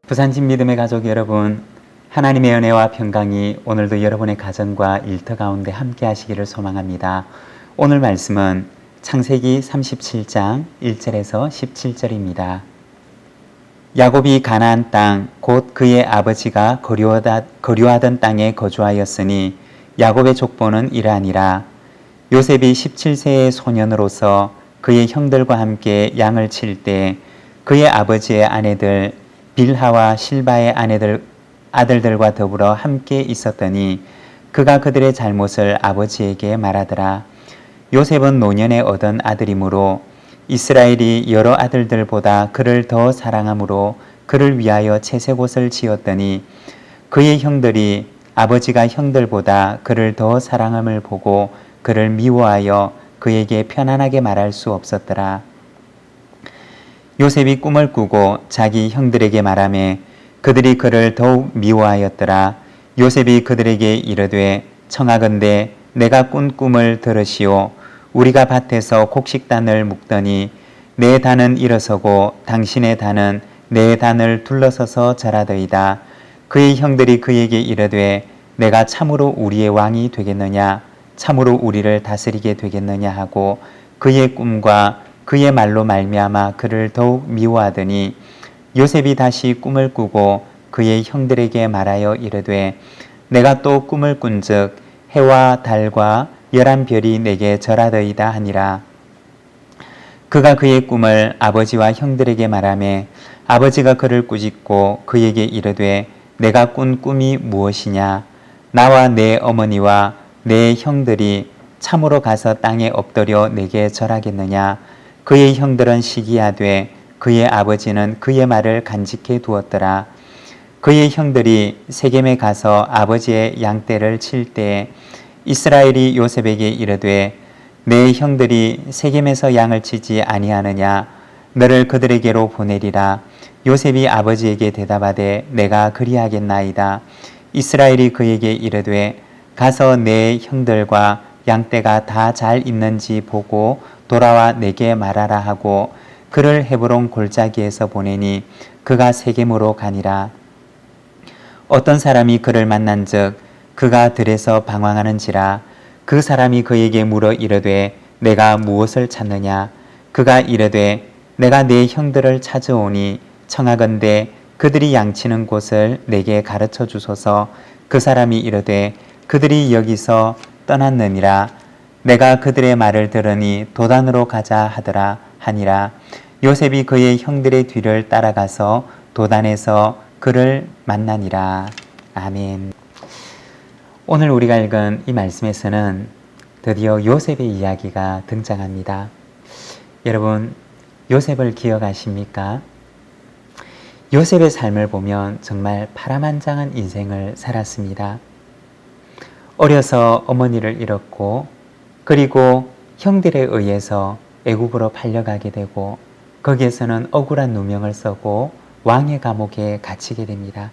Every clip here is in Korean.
부산진 믿음의 가족 여러분, 하나님의 은혜와 평강이 오늘도 여러분의 가정과 일터 가운데 함께 하시기를 소망합니다. 오늘 말씀은 창세기 37장 1절에서 17절입니다. 야곱이 가나안 땅, 곧 그의 아버지가 거류하던 땅에 거주하였으니 야곱의 족보는 이러하니라. 요셉이 17세의 소년으로서 그의 형들과 함께 양을 칠 때 그의 아버지의 아내들 빌하와 실바의 아들들과 더불어 함께 있었더니 그가 그들의 잘못을 아버지에게 말하더라. 요셉은 노년에 얻은 아들이므로 이스라엘이 여러 아들들보다 그를 더 사랑하므로 그를 위하여 채색옷을 지었더니 그의 형들이 아버지가 형들보다 그를 더 사랑함을 보고 그를 미워하여 그에게 편안하게 말할 수 없었더라. 요셉이 꿈을 꾸고 자기 형들에게 말하매 그들이 그를 더욱 미워하였더라. 요셉이 그들에게 이르되 청하건대 내가 꾼 꿈을 들으시오. 우리가 밭에서 곡식단을 묶더니 내 단은 일어서고 당신의 단은 내 단을 둘러서서 절하더이다. 그의 형들이 그에게 이르되 내가 참으로 우리의 왕이 되겠느냐, 참으로 우리를 다스리게 되겠느냐 하고 그의 꿈과 그의 말로 말미암아 그를 더욱 미워하더니 요셉이 다시 꿈을 꾸고 그의 형들에게 말하여 이르되 내가 또 꿈을 꾼즉 해와 달과 11별이 내게 절하더이다 하니라. 그가 그의 꿈을 아버지와 형들에게 말하매 아버지가 그를 꾸짖고 그에게 이르되 내가 꾼 꿈이 무엇이냐? 나와 내 어머니와 내 형들이 참으로 가서 땅에 엎드려 내게 절하겠느냐? 그의 형들은 시기하되 그의 아버지는 그의 말을 간직해 두었더라. 그의 형들이 세겜에 가서 아버지의 양떼를 칠 때에 이스라엘이 요셉에게 이르되 내 형들이 세겜에서 양을 치지 아니하느냐? 너를 그들에게로 보내리라. 요셉이 아버지에게 대답하되 내가 그리하겠나이다. 이스라엘이 그에게 이르되 가서 내 형들과 양떼가 다 잘 있는지 보고 돌아와 내게 말하라 하고 그를 헤브론 골짜기에서 보내니 그가 세겜으로 가니라. 어떤 사람이 그를 만난즉 그가 들에서 방황하는지라. 그 사람이 그에게 물어 이르되 내가 무엇을 찾느냐? 그가 이르되 내가 내 형들을 찾아오니 청하건대 그들이 양치는 곳을 내게 가르쳐 주소서. 그 사람이 이르되 그들이 여기서 떠났느니라. 내가 그들의 말을 들으니 도단으로 가자 하더라 하니라. 요셉이 그의 형들의 뒤를 따라가서 도단에서 그를 만나니라. 아멘. 오늘 우리가 읽은 이 말씀에서는 드디어 요셉의 이야기가 등장합니다. 여러분, 요셉을 기억하십니까? 요셉의 삶을 보면 정말 파란만장한 인생을 살았습니다. 어려서 어머니를 잃었고 그리고 형들에 의해서 애굽으로 팔려가게 되고 거기에서는 억울한 누명을 써고 왕의 감옥에 갇히게 됩니다.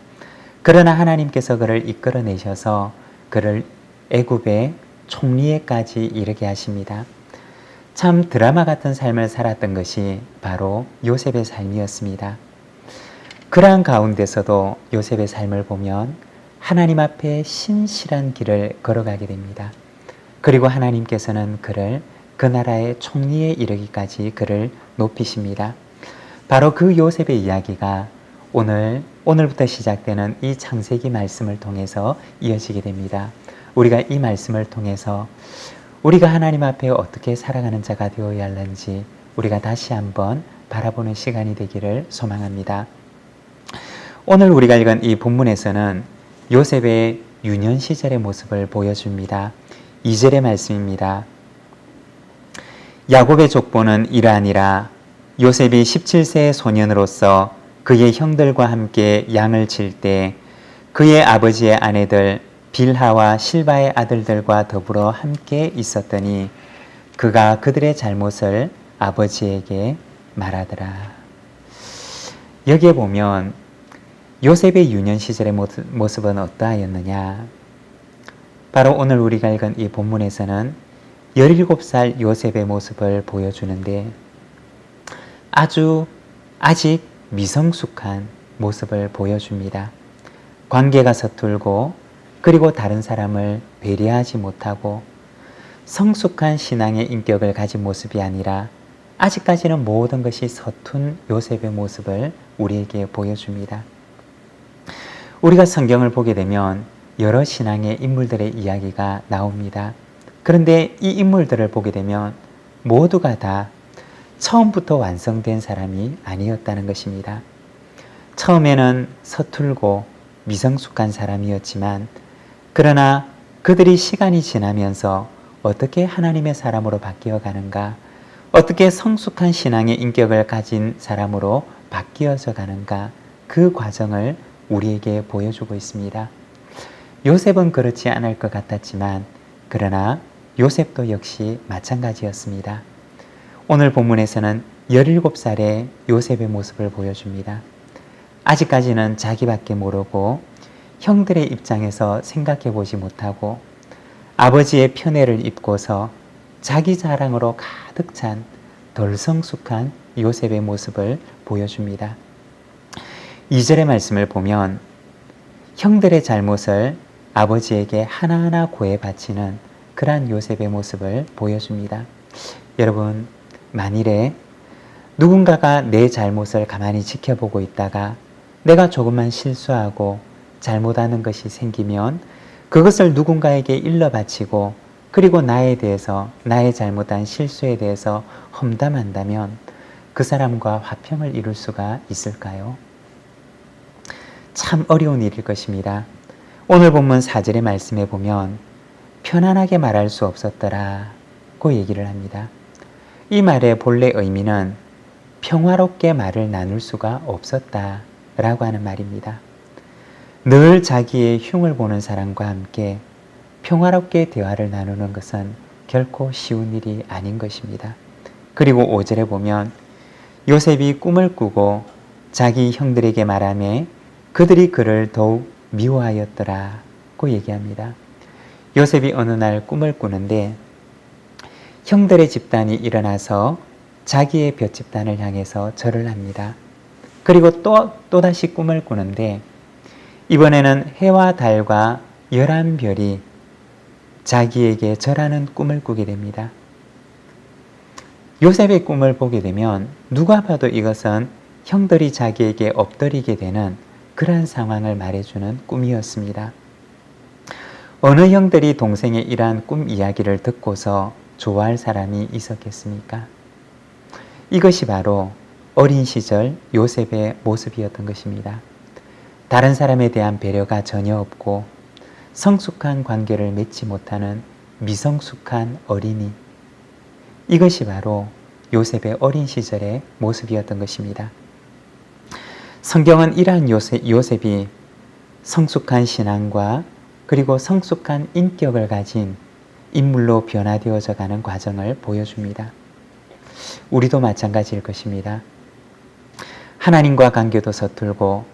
그러나 하나님께서 그를 이끌어내셔서 그를 애굽의 총리에까지 이르게 하십니다. 참 드라마 같은 삶을 살았던 것이 바로 요셉의 삶이었습니다. 그러한 가운데서도 요셉의 삶을 보면 하나님 앞에 신실한 길을 걸어가게 됩니다. 그리고 하나님께서는 그를 그 나라의 총리에 이르기까지 그를 높이십니다. 바로 그 요셉의 이야기가 오늘부터 시작되는 이 창세기 말씀을 통해서 이어지게 됩니다. 우리가 이 말씀을 통해서 우리가 하나님 앞에 어떻게 살아가는 자가 되어야 하는지 우리가 다시 한번 바라보는 시간이 되기를 소망합니다. 오늘 우리가 읽은 이 본문에서는 요셉의 유년 시절의 모습을 보여줍니다. 2절의 말씀입니다. 야곱의 족보는 이러하니라. 요셉이 17세의 소년으로서 그의 형들과 함께 양을 칠 때 그의 아버지의 아내들 빌하와 실바의 아들들과 더불어 함께 있었더니 그가 그들의 잘못을 아버지에게 말하더라. 여기에 보면 요셉의 유년 시절의 모습은 어떠하였느냐? 바로 오늘 우리가 읽은 이 본문에서는 17살 요셉의 모습을 보여주는데 아직 미성숙한 모습을 보여줍니다. 관계가 서툴고 그리고 다른 사람을 배려하지 못하고 성숙한 신앙의 인격을 가진 모습이 아니라 아직까지는 모든 것이 서툰 요셉의 모습을 우리에게 보여줍니다. 우리가 성경을 보게 되면 여러 신앙의 인물들의 이야기가 나옵니다. 그런데 이 인물들을 보게 되면 모두가 다 처음부터 완성된 사람이 아니었다는 것입니다. 처음에는 서툴고 미성숙한 사람이었지만 그러나 그들이 시간이 지나면서 어떻게 하나님의 사람으로 바뀌어 가는가, 어떻게 성숙한 신앙의 인격을 가진 사람으로 바뀌어져 가는가, 그 과정을 우리에게 보여주고 있습니다. 요셉은 그렇지 않을 것 같았지만 그러나 요셉도 역시 마찬가지였습니다. 오늘 본문에서는 17살의 요셉의 모습을 보여줍니다. 아직까지는 자기밖에 모르고 형들의 입장에서 생각해 보지 못하고 아버지의 편애를 입고서 자기 자랑으로 가득 찬 덜 성숙한 요셉의 모습을 보여줍니다. 2절의 말씀을 보면 형들의 잘못을 아버지에게 하나하나 고해 바치는 그러한 요셉의 모습을 보여줍니다. 여러분, 만일에 누군가가 내 잘못을 가만히 지켜보고 있다가 내가 조금만 실수하고 잘못하는 것이 생기면 그것을 누군가에게 일러 바치고 그리고 나에 대해서, 나의 잘못한 실수에 대해서 험담한다면 그 사람과 화평을 이룰 수가 있을까요? 참 어려운 일일 것입니다. 오늘 본문 4절의 말씀에 보면 편안하게 말할 수 없었더라고 얘기를 합니다. 이 말의 본래 의미는 평화롭게 말을 나눌 수가 없었다라고 하는 말입니다. 늘 자기의 흉을 보는 사람과 함께 평화롭게 대화를 나누는 것은 결코 쉬운 일이 아닌 것입니다. 그리고 5절에 보면 요셉이 꿈을 꾸고 자기 형들에게 말하며 그들이 그를 더욱 미워하였더라고 얘기합니다. 요셉이 어느 날 꿈을 꾸는데 형들의 집단이 일어나서 자기의 볏 집단을 향해서 절을 합니다. 그리고 또다시 꿈을 꾸는데 이번에는 해와 달과 11별이 자기에게 절하는 꿈을 꾸게 됩니다. 요셉의 꿈을 보게 되면 누가 봐도 이것은 형들이 자기에게 엎드리게 되는 그러한 상황을 말해주는 꿈이었습니다. 어느 형들이 동생의 이러한 꿈 이야기를 듣고서 좋아할 사람이 있었겠습니까? 이것이 바로 어린 시절 요셉의 모습이었던 것입니다. 다른 사람에 대한 배려가 전혀 없고 성숙한 관계를 맺지 못하는 미성숙한 어린이, 이것이 바로 요셉의 어린 시절의 모습이었던 것입니다. 성경은 이러한 요셉이 성숙한 신앙과 그리고 성숙한 인격을 가진 인물로 변화되어져 가는 과정을 보여줍니다. 우리도 마찬가지일 것입니다. 하나님과 관계도 서툴고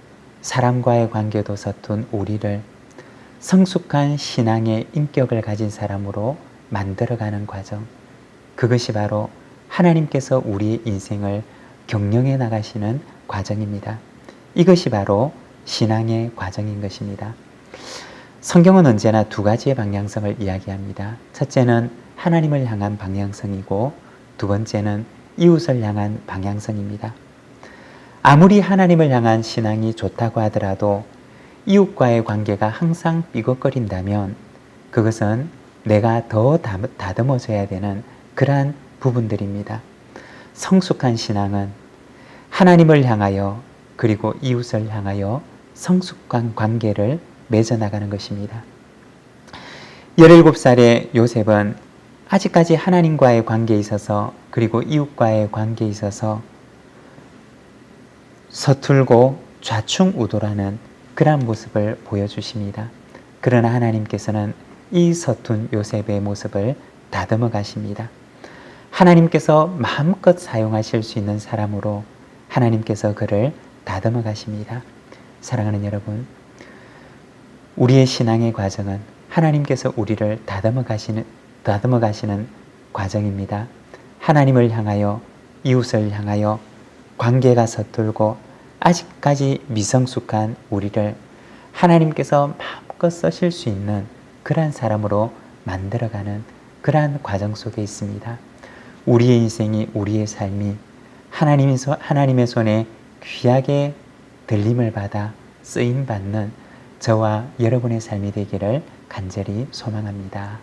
사람과의 관계도 서툰 우리를 성숙한 신앙의 인격을 가진 사람으로 만들어가는 과정, 그것이 바로 하나님께서 우리의 인생을 경영해 나가시는 과정입니다. 이것이 바로 신앙의 과정인 것입니다. 성경은 언제나 두 가지의 방향성을 이야기합니다. 첫째는 하나님을 향한 방향성이고 두 번째는 이웃을 향한 방향성입니다. 아무리 하나님을 향한 신앙이 좋다고 하더라도 이웃과의 관계가 항상 삐걱거린다면 그것은 내가 더 다듬어져야 되는 그러한 부분들입니다. 성숙한 신앙은 하나님을 향하여 그리고 이웃을 향하여 성숙한 관계를 맺어나가는 것입니다. 17살의 요셉은 아직까지 하나님과의 관계에 있어서 그리고 이웃과의 관계에 있어서 서툴고 좌충우돌하는 그러한 모습을 보여주십니다. 그러나 하나님께서는 이 서툰 요셉의 모습을 다듬어 가십니다. 하나님께서 마음껏 사용하실 수 있는 사람으로 하나님께서 그를 다듬어 가십니다. 사랑하는 여러분, 우리의 신앙의 과정은 하나님께서 우리를 다듬어 가시는 과정입니다. 하나님을 향하여 이웃을 향하여 관계가 서툴고 아직까지 미성숙한 우리를 하나님께서 마음껏 쓰실 수 있는 그러한 사람으로 만들어가는 그러한 과정 속에 있습니다. 우리의 인생이, 우리의 삶이 하나님의 손에 귀하게 들림을 받아 쓰임받는 저와 여러분의 삶이 되기를 간절히 소망합니다.